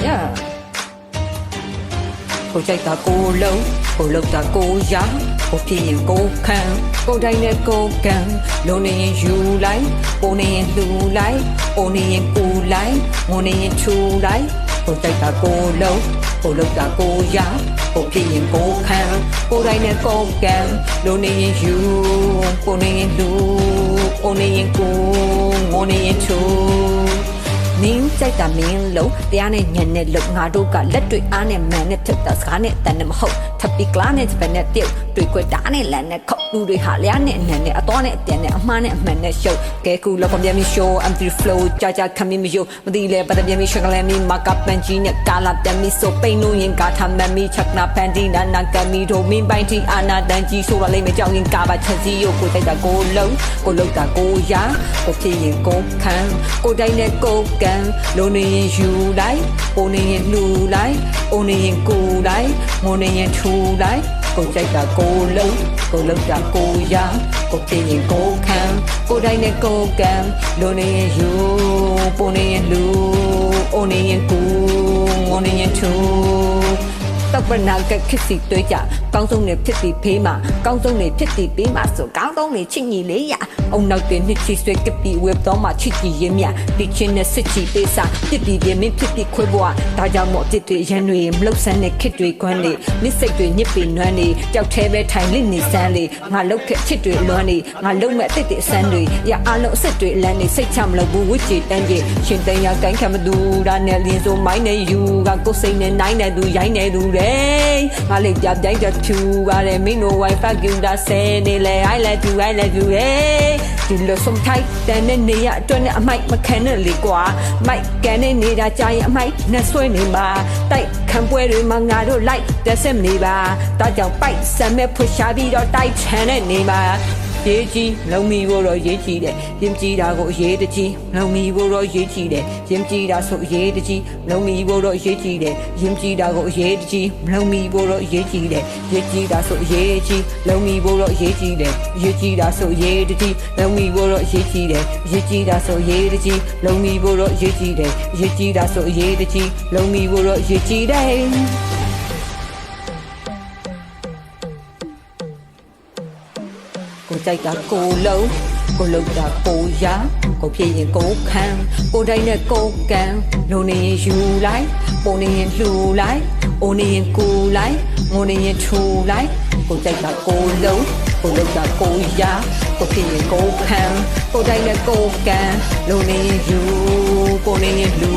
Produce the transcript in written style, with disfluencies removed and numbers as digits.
Yeah ကိုကြိုက်တာကိုလုံးကိုလောက်တာကိုရကိုပြင်းရင်ကိုခံကိုတိုင်းနဲ့ကိုကန်လုံးနေရင်ယူလိုက်ပုံနေရင်လှူလိုက်ပုံနေရင်ပူလိုက်ငုံနေရင်ထူလိုက်ကိုကြိုက်တာကိုလုံးကိုလောက်တာကိုရကိုပြင်းရင်ကိုခံကိုတိုင်းနဲ့ကိုကန်လုံးနေရင်ယူပုံနေရင်လှူပုံနေရင်ကိုငုံနေရင်ထူနင်းကြိုက်တာမင်းလုံးတရားနဲ့ညံနဲ့လုံငါတို့ကလက်တွေအားနဲ့မန်နဲ့ဖြစ်တာစကားနဲ့တန်နဲ့မဟုတ်ထပ်ပြီးကလာနဲ့စပယ်နဲ့ပြုတ်တွေ့ခွက်တားနဲ့လန်နဲ့ခုတ်လူတွေဟာလျားနဲ့အနံနဲ့အသွားနဲ့အပြန်နဲ့အမှားနဲ့အမှန်နဲ့ရှုပ်ကဲကူလောကပြန်ပြီး show I'm the flow ကြာကြာခမင်းမယိုမသိလဲပတ်ပြန်ပြီးရှက်ကလဲမီမာကပန်ကြီးနဲ့ကာလာပြန်ပြီးဆိုပိန်လို့ရင်ကာထားမှန်ပြီးချက်နာပန်ဒီနာနာကမီတို့မင်းပိုင်းတီအာနာတန်ကြီးဆိုတော့လိမ့်မကြောက်ရင်ကာပါချက်စီယိုကိုတိုက်တာကိုလုံးကိုလောက်တာကိုရကိုဖြစ်ရင်ကိုခံကိုတိုင်းနဲ့ကိုကန်လုံးနေရင်ယူလိုက်ပုံနေရင်လှူလိုက်ပုံနေရင်ကူလိုက်ငုံနေရင်ထူလိုက်ကိုကြိုက်တာကိုလုံးကိုလောက်တာကိုရကိုပြင်းရင်ကိုခံကိုတိုင်းနဲ့ကိုကန်လုံးနေရင်ယူပုံနေရင်လှူပုံနေရင်ကူငုံနေရင်ထူတောက်ပနာကခစ်စီတွေးကြကောင်းဆုံးနေဖြစ်ပြီးဖေးမှာကောင်းဆုံးနေဖြစ်ပြီးပေးမှာဆိုကောင်းဆုံးနေချစ်ညီလေးရအောင်နောက်တင်နှစ်ချီဆွဲကပ်ပြီးဝက်တော့မှချစ်ကြည်ရင်မြဒီချင်းနဲ့စစ်ချီပေးစာဖြစ်ပြီးပြင်းမင်းဖြစ်ပြီးခွဲဘွားဒါကြောင့်မို့အစ်တွေရန်တွေမလှုပ်ဆန်းတဲ့ခစ်တွေခွန်းနေနစ်စိတ်တွေညစ်ပြီးနွမ်းနေကြောက်သေးပဲထိုင်လစ်နေစမ်းလေငါလောက်ခက်ချစ်တွေလွမ်းနေငါလုံးမဲ့အစ်တွေအစမ်းတွေရအားလုံးအစ်တွေအလန်းနေစိတ်ချမလို့ဘူးဝစ်ချီတန်းကြီးရှင်တန်ရကိုင်းခံမသူဒါနဲ့လင်းဆိုမိုင်းနေယူကကိုစိတ်နဲ့နိုင်နေသူရိုင်းနေသူငါလေးပြပြိုင်တဲ့ဖြူပါတယ်မင်းတို့ wifi ကဒါဆဲနေလေ I love you ဒီလိုဆုံးထိုက်တဲ့နေရအတွက်နဲ့အမိုက်မခံနဲ့လေကွာမိုက်ကန်နေနေတာကြာရင်အမိုက်နဲ့ဆွဲနေမှာတိုက်ခံပွဲတွေမှာငါတို့လိုက်တက်ဆက်နေပါတောက်ကြောင်ပိုက်ဆံမဲ့ဖွရှာပြီးတော့တိုက်ချန်နဲ့နေမှာရေးကြီးလုံးမီဖို့တော့ရေးကြီးတယ်ရင်ကြီးတာကိုရေးတကြီးလုံးမီဖို့တော့ရေးကြီးတယ်ရင်ကြီးတာဆိုရေးတကြီးလုံးမီဖို့တော့ရေးကြီးတယ်ရင်ကြီးတာကိုရေးတကြီးလုံးမီဖို့တော့ရေးကြီးတယ်ရေးကြီးတာဆိုရေးကြီးလုံးမီဖို့တော့ရေးကြီးတယ်ရေးကြီးတာဆိုရေးတကြီးလုံးမီဖို့တော့ရေးကြီးတယ်ရေးကြီးတာဆိုရေးတကြီးလုံးမီဖို့တော့ရေးကြီးတယ်ရေးကြီးတာဆိုရေးတကြီးလုံးမီဖို့တော့ရေးကြီးတယ်ကိုကြိုက်တာကိုလုံးကိုလောက်တာကိုရကိုဖြစ်ရင်ကိုခံကိုတိုင်းနဲ့ကိုကန်လုံးနေရင်ယူလိုက်ပုံနေရင်လှူလိုက်အိုနေရင်ကူလိုက်ငုံနေရင်ထူလိုက်ကိုကြိုက်တာကိုလုံးကိုလောက်တာကိုရကိုဖြစ်ရင်ကိုခံကိုတိုင်းနဲ့ကိုကန်လုံးနေရင်ယူပုံနေရင်လှူ